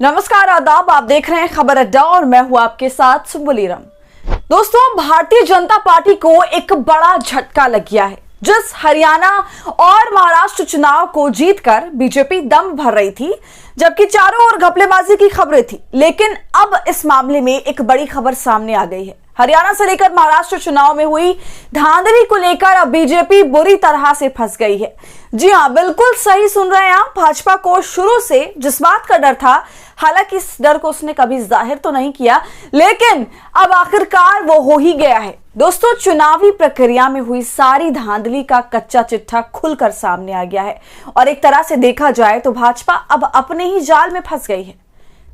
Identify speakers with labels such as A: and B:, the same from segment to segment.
A: नमस्कार, आदाब। आप देख रहे हैं खबर अड्डा और मैं हूं आपके साथ सुबुलीरम। दोस्तों, भारतीय जनता पार्टी को एक बड़ा झटका लग गया है। जिस हरियाणा और महाराष्ट्र चुनाव को जीतकर बीजेपी दम भर रही थी, जबकि चारों ओर घपलेबाजी की खबरें थी, लेकिन अब इस मामले में एक बड़ी खबर सामने आ गई है। हरियाणा से लेकर महाराष्ट्र चुनाव में हुई धांधली को लेकर अब बीजेपी बुरी तरह से फंस गई है। जी हां, बिल्कुल सही सुन रहे हैं आप। भाजपा को शुरू से जिस बात का डर था, हालांकि इस डर को उसने कभी जाहिर तो नहीं किया, लेकिन अब आखिरकार वो हो ही गया है। दोस्तों, चुनावी प्रक्रिया में हुई सारी धांधली का कच्चा चिट्ठा खुलकर सामने आ गया है और एक तरह से देखा जाए तो भाजपा अब अपने ही जाल में फंस गई है।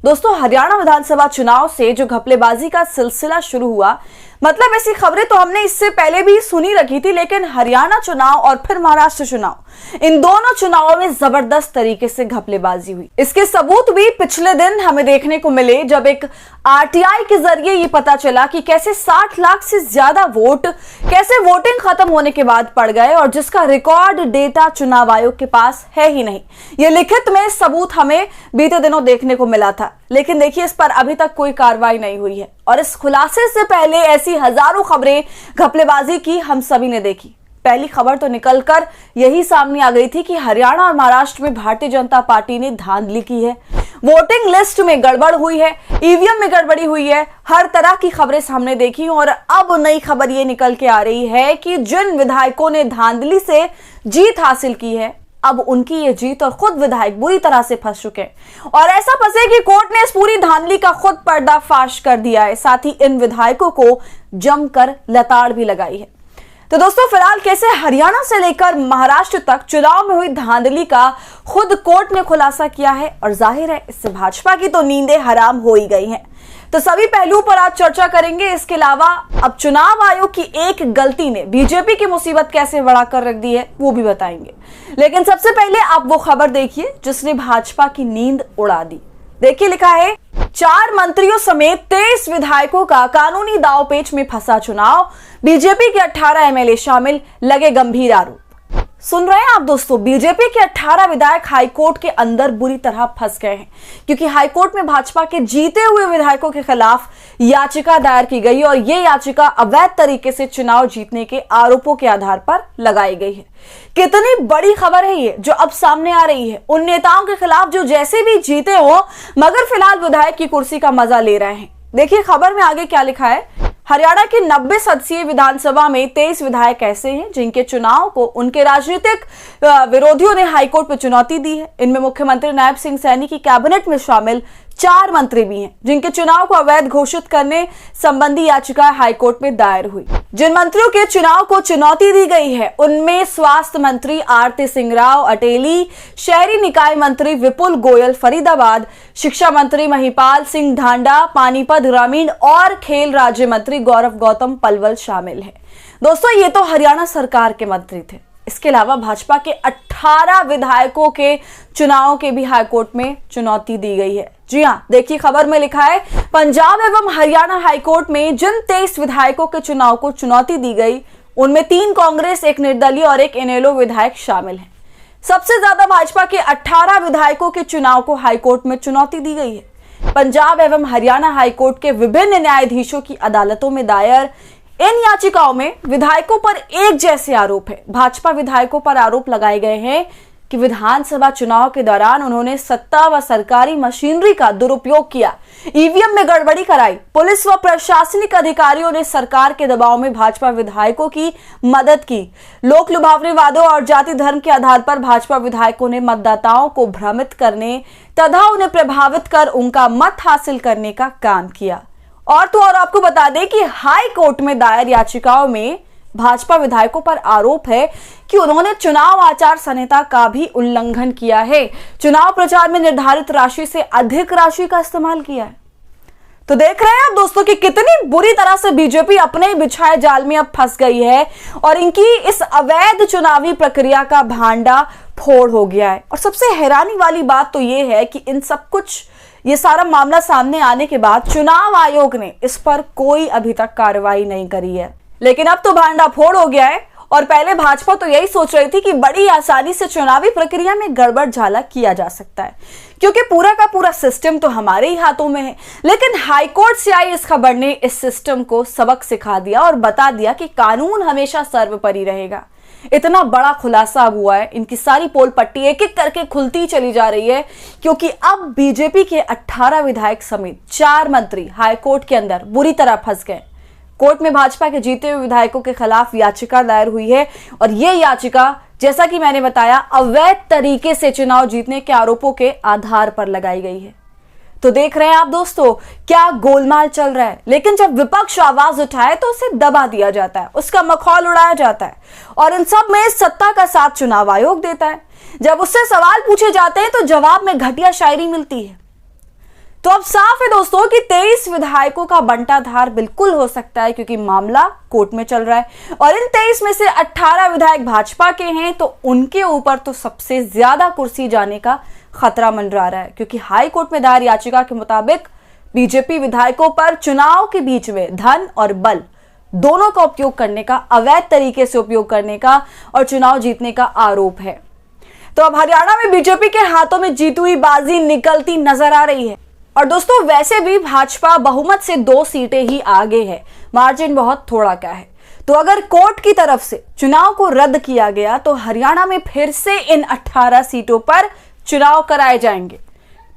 A: दोस्तों, हरियाणा विधानसभा चुनाव से जो घपलेबाजी का सिलसिला शुरू हुआ, मतलब ऐसी खबरें तो हमने इससे पहले भी सुनी रखी थी, लेकिन हरियाणा चुनाव और फिर महाराष्ट्र चुनाव, इन दोनों चुनावों में जबरदस्त तरीके से घपलेबाजी हुई। इसके सबूत भी पिछले दिन हमें देखने को मिले, जब एक आरटीआई के जरिए ये पता चला कि कैसे 60 लाख से ज्यादा वोट कैसे वोटिंग खत्म होने के बाद पड़ गए, और जिसका रिकॉर्ड डेटा चुनाव आयोग के पास है ही नहीं। ये लिखित में सबूत हमें बीते दिनों देखने को मिला था, लेकिन देखिए, इस पर अभी तक कोई कार्रवाई नहीं हुई है। और इस खुलासे से पहले ऐसी हजारों खबरें घपलेबाजी की हम सभी ने देखी। पहली खबर तो निकलकर यही सामने आ गई थी कि हरियाणा और महाराष्ट्र में भारतीय जनता पार्टी ने धांधली की है, वोटिंग लिस्ट में गड़बड़ हुई है, ईवीएम में गड़बड़ी हुई है। हर तरह की खबरें सामने देखी और अब नई खबर ये निकल के आ रही है कि जिन विधायकों ने धांधली से जीत हासिल की है, अब उनकी ये जीत और खुद विधायक बुरी तरह से फंस चुके हैं। और ऐसा फंसे कि कोर्ट ने इस पूरी धांधली का खुद पर्दाफाश कर दिया है, साथ ही इन विधायकों को जमकर लताड़ भी लगाई है। तो दोस्तों, फिलहाल कैसे हरियाणा से लेकर महाराष्ट्र तक चुनाव में हुई धांधली का खुद कोर्ट ने खुलासा किया है, और जाहिर है इससे भाजपा की तो नींदें हराम हो ही गई हैं। तो सभी पहलुओं पर आज चर्चा करेंगे। इसके अलावा अब चुनाव आयोग की एक गलती ने बीजेपी की मुसीबत कैसे बढ़ाकर रख दी है, वो भी बताएंगे। लेकिन सबसे पहले आप वो खबर देखिए जिसने भाजपा की नींद उड़ा दी। देखिए, लिखा है 4 मंत्रियों समेत 23 विधायकों का कानूनी दांवपेच में फंसा चुनाव, बीजेपी के 18 एमएलए शामिल, लगे गंभीर आरोप। सुन रहे हैं आप दोस्तों, बीजेपी के 18 विधायक हाईकोर्ट के अंदर बुरी तरह फंस गए हैं, क्योंकि हाईकोर्ट में भाजपा के जीते हुए विधायकों के खिलाफ याचिका दायर की गई और ये याचिका अवैध तरीके से चुनाव जीतने के आरोपों के आधार पर लगाई गई है। कितनी बड़ी खबर है ये जो अब सामने आ रही है उन नेताओं के खिलाफ जो जैसे भी जीते हो, मगर फिलहाल विधायक की कुर्सी का मजा ले रहे हैं। देखिए खबर में आगे क्या लिखा है। हरियाणा की 90 सदस्यीय विधानसभा में 23 विधायक ऐसे हैं जिनके चुनाव को उनके राजनीतिक विरोधियों ने हाईकोर्ट में चुनौती दी है। इनमें मुख्यमंत्री नायब सिंह सैनी की कैबिनेट में शामिल 4 मंत्री भी हैं, जिनके चुनाव को अवैध घोषित करने संबंधी याचिका हाईकोर्ट में दायर हुई। जिन मंत्रियों के चुनाव को चुनौती दी गई है उनमें स्वास्थ्य मंत्री आरती सिंह राव अटेली, शहरी निकाय मंत्री विपुल गोयल फरीदाबाद, शिक्षा मंत्री महिपाल सिंह ढांडा पानीपत ग्रामीण और खेल राज्य मंत्री गौरव गौतम पलवल शामिल है। दोस्तों, ये तो हरियाणा सरकार के मंत्री थे। इसके अलावा भाजपा के 18 विधायकों के चुनाव के भी हाईकोर्ट में चुनौती दी गई है। जी हां, देखिए खबर में लिखा है, पंजाब एवं हरियाणा हाईकोर्ट में जिन 23 विधायकों के चुनाव को चुनौती दी गई, उनमें 3 कांग्रेस, 1 निर्दलीय और 1 इनेलो विधायक शामिल हैं। सबसे ज्यादा भाजपा के 18 विधायकों के चुनाव को हाईकोर्ट में चुनौती दी गई है। पंजाब एवं हरियाणा हाईकोर्ट के विभिन्न न्यायाधीशों की अदालतों में दायर इन याचिकाओं में विधायकों पर एक जैसे आरोप है। भाजपा विधायकों पर आरोप लगाए गए हैं कि विधानसभा चुनाव के दौरान उन्होंने सत्ता व सरकारी मशीनरी का दुरुपयोग किया, ईवीएम में गड़बड़ी कराई, पुलिस व प्रशासनिक अधिकारियों ने सरकार के दबाव में भाजपा विधायकों की मदद की, लोक लुभावने वादों और जाति धर्म के आधार पर भाजपा विधायकों ने मतदाताओं को भ्रमित करने तथा उन्हें प्रभावित कर उनका मत हासिल करने का काम किया। और तो और आपको बता दें कि हाई कोर्ट में दायर याचिकाओं में भाजपा विधायकों पर आरोप है कि उन्होंने चुनाव आचार संहिता का भी उल्लंघन किया है, चुनाव प्रचार में निर्धारित राशि से अधिक राशि का इस्तेमाल किया है। तो देख रहे हैं आप दोस्तों कि कितनी बुरी तरह से बीजेपी अपने ही बिछाए जाल में अब फंस गई है और इनकी इस अवैध चुनावी प्रक्रिया का भांडा फोड़ हो गया है। और सबसे हैरानी वाली बात तो ये है कि इन सब कुछ ये सारा मामला सामने आने के बाद चुनाव आयोग ने इस पर कोई अभी तक कार्रवाई नहीं करी है, लेकिन अब तो भांडा फोड़ हो गया है और पहले भाजपा तो यही सोच रही थी कि बड़ी आसानी से चुनावी प्रक्रिया में गड़बड़ झाला किया जा सकता है, क्योंकि पूरा का पूरा सिस्टम तो हमारे ही हाथों में है। लेकिन हाईकोर्ट से आई इस खबर ने इस सिस्टम को सबक सिखा दिया और बता दिया कि कानून हमेशा सर्वोपरि रहेगा। इतना बड़ा खुलासा अब हुआ है, इनकी सारी पोल पट्टी एक एक करके खुलती चली जा रही है, क्योंकि अब बीजेपी के 18 विधायक समेत 4 मंत्री हाईकोर्ट के अंदर बुरी तरह फंस गए। कोर्ट में भाजपा के जीते हुए विधायकों के खिलाफ याचिका दायर हुई है और यह याचिका, जैसा कि मैंने बताया, अवैध तरीके से चुनाव जीतने के आरोपों के आधार पर लगाई गई है। तो देख रहे हैं आप दोस्तों, क्या गोलमाल चल रहा है। लेकिन जब विपक्ष आवाज उठाए तो उसे दबा दिया जाता है, उसका मखौल उड़ाया जाता है और इन सब में सत्ता का साथ चुनाव आयोग देता है। जब उससे सवाल पूछे जाते हैं तो जवाब में घटिया शायरी मिलती है। तो अब साफ है दोस्तों कि 23 विधायकों का बंटाधार बिल्कुल हो सकता है, क्योंकि मामला कोर्ट में चल रहा है और इन 23 में से 18 विधायक भाजपा के हैं, तो उनके ऊपर तो सबसे ज्यादा कुर्सी जाने का खतरा मंडरा रहा है। क्योंकि हाई कोर्ट में दायर याचिका के मुताबिक बीजेपी विधायकों पर चुनाव के बीच में धन और बल दोनों का उपयोग करने का, अवैध तरीके से उपयोग करने का और चुनाव जीतने का आरोप है। तो अब हरियाणा में बीजेपी के हाथों में जीती हुई बाजी निकलती नजर आ रही है। और दोस्तों, वैसे भी भाजपा बहुमत से 2 सीटें ही आगे है, मार्जिन बहुत थोड़ा का है। तो अगर कोर्ट की तरफ से चुनाव को रद्द किया गया तो हरियाणा में फिर से इन 18 सीटों पर चुनाव कराए जाएंगे।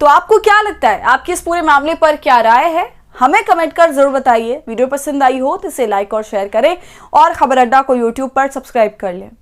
A: तो आपको क्या लगता है, आपकी इस पूरे मामले पर क्या राय है, हमें कमेंट कर जरूर बताइए। वीडियो पसंद आई हो तो इसे लाइक और शेयर करें और खबर अड्डा को यूट्यूब पर सब्सक्राइब कर लें।